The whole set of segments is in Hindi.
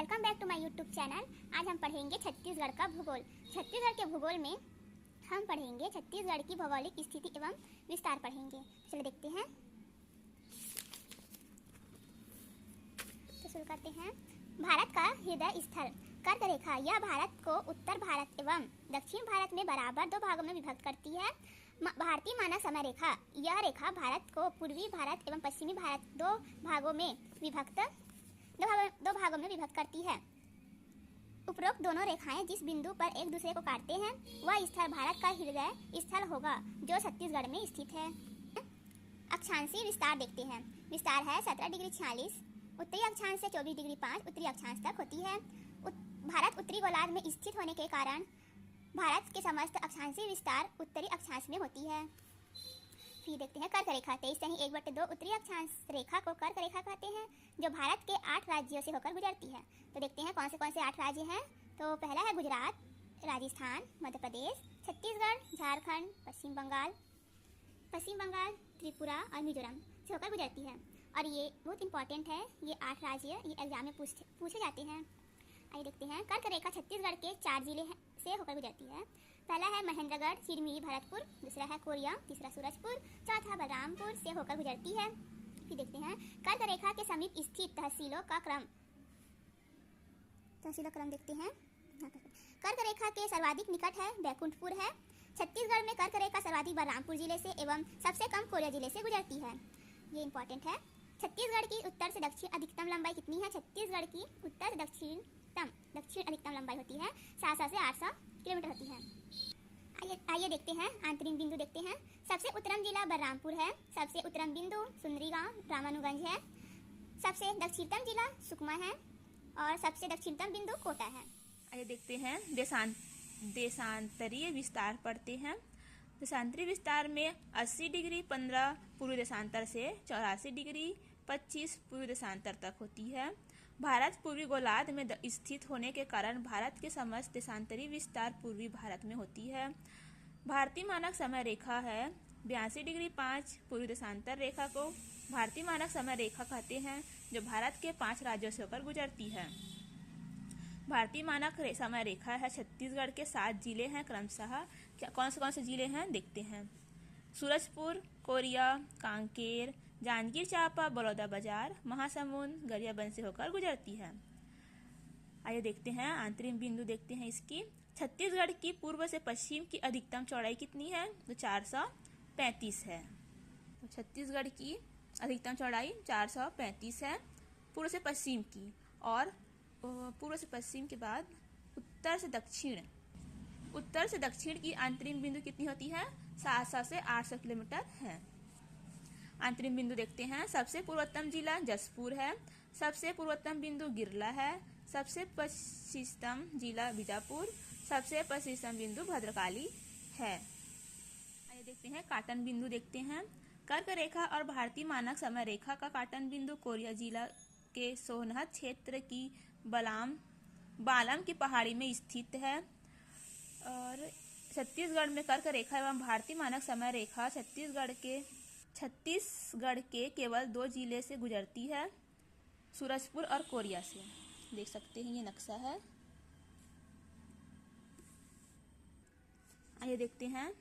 Welcome back to my YouTube channel. आज हम पढ़ेंगे छत्तीसगढ़ का भूगोल। छत्तीसगढ़ के भूगोल में हम पढ़ेंगे छत्तीसगढ़ की भौगोलिक स्थिति एवं विस्तार पढ़ेंगे। चलो देखते हैं। तो शुरू करते हैं। भारत का हृदय स्थल कर्क रेखा, यह भारत को उत्तर भारत एवं दक्षिण भारत में बराबर दो भागों में विभक्त करती है। भारतीय मानक समय रेखा, यह रेखा भारत को पूर्वी भारत एवं पश्चिमी भारत दो भागों में विभक्त करती है। उपरोक्त दोनों रेखाएं जिस बिंदु पर एक दूसरे को काटते हैं वह स्थल भारत का हृदय स्थल होगा, जो छत्तीसगढ़ में स्थित है। अक्षांशीय विस्तार देखते हैं। विस्तार है 17 डिग्री 46, उत्तरी अक्षांश से 24 डिग्री 5 उत्तरी अक्षांश तक होती है। भारत उत्तरी गोलार्ध में स्थित होने के कारण भारत के समस्त अक्षांशीय विस्तार उत्तरी अक्षांश में होती है। फिर देखते हैं कर्क रेखा। 23.1/2 उत्तरी अक्षांश रेखा को कर्क रेखा कहते हैं, जो भारत के 8 राज्यों से होकर गुजरती है। तो देखते हैं कौन से 8 राज्य हैं। तो पहला है गुजरात, राजस्थान, मध्य प्रदेश, छत्तीसगढ़, झारखंड, पश्चिम बंगाल, त्रिपुरा और मिजोरम से होकर गुजरती है। और ये बहुत इंपॉर्टेंट है, ये 8 राज्य ये एग्जाम में पूछे जाते हैं। आइए देखते हैं। कर्क रेखा छत्तीसगढ़ के 4 जिले से होकर गुजरती है। पहला है महेंद्रगढ़, सिरमिरी, भरतपुर, दूसरा है कोरिया, तीसरा सूरजपुर, चौथा बलरामपुर से होकर गुजरती है। फिर देखते हैं कर्क रेखा के समीप स्थित तहसीलों का क्रम देखते हैं। कर्क रेखा के सर्वाधिक निकट है बैकुंठपुर है। छत्तीसगढ़ में कर्क रेखा सर्वाधिक बलरामपुर जिले से एवं सबसे कम कोरिया जिले से गुजरती है। ये इंपॉर्टेंट है। छत्तीसगढ़ की उत्तर से दक्षिण अधिकतम लंबाई कितनी है? छत्तीसगढ़ की उत्तर से दक्षिण अधिकतम लंबाई होती है 700 से 800 किलोमीटर होती है। आइए देखते हैं आंतरिक बिंदु देखते हैं। सबसे उत्तरम जिला बलरामपुर है। सबसे उत्तरम बिंदु सुंदरी गांव रामानुगंज है। सबसे दक्षिणतम जिला सुकमा है और सबसे दक्षिणतम बिंदु कोटा है। आइए देखते हैं देशांतरीय विस्तार पढ़ते हैं। देशांतरीय विस्तार में 80 डिग्री 15 पूर्वी देशांतर से 84 डिग्री 25 पूर्वी देशांतर तक होती है। भारत पूर्वी गोलार्ध में स्थित होने के कारण भारत के समस्त देशांतरीय विस्तार पूर्वी भारत में होती है। भारतीय मानक समय रेखा है 82 डिग्री 5 पूर्वी देशांतर रेखा को भारतीय मानक समय रेखा कहते हैं, जो भारत के 5 राज्यों से होकर गुजरती है। भारतीय मानक समय रेखा है छत्तीसगढ़ के 7 जिले हैं क्रमशः। कौन से जिले हैं देखते हैं। सूरजपुर, कोरिया, कांकेर, जांजगीर चांपा, बलौदाबाजार, महासमुंद, गरियाबंद से होकर गुजरती है। आइए देखते हैं आंतरिक बिंदु देखते हैं इसकी। छत्तीसगढ़ की पूर्व से पश्चिम की अधिकतम चौड़ाई कितनी है? तो 435 है। तो छत्तीसगढ़ की अधिकतम चौड़ाई 435 है पूर्व से पश्चिम की। और पूर्व से पश्चिम के बाद उत्तर से दक्षिण की आंतरिक बिंदु कितनी होती है? 700 से 800 किलोमीटर है। आंतरिक बिंदु देखते हैं। सबसे पूर्वोत्तम जिला जसपुर है। सबसे पूर्वोत्तम बिंदु गिरला है। सबसे पश्चिमतम जिला बीजापुर। सबसे पश्चिमतम बिंदु भद्रकाली है। आइए देखते हैं काटन बिंदु देखते हैं। कर्क रेखा और भारतीय मानक समय रेखा का काटन बिंदु कोरिया जिला के सोनहत क्षेत्र की बालम की पहाड़ी में स्थित है। और छत्तीसगढ़ में कर्क रेखा एवं भारतीय मानक समय रेखा छत्तीसगढ़ के केवल 2 जिले से गुजरती है, सूरजपुर और कोरिया से। देख सकते हैं ये नक्शा है। आइए देखते हैं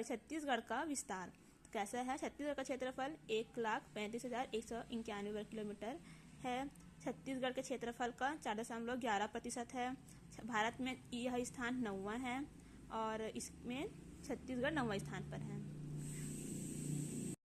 छत्तीसगढ़ का विस्तार कैसा है। छत्तीसगढ़ का क्षेत्रफल 1,35,191 वर्ग किलोमीटर है। छत्तीसगढ़ के क्षेत्रफल का 4.11% है। भारत में यह स्थान 9वां है और इसमें छत्तीसगढ़ 9वां स्थान पर है।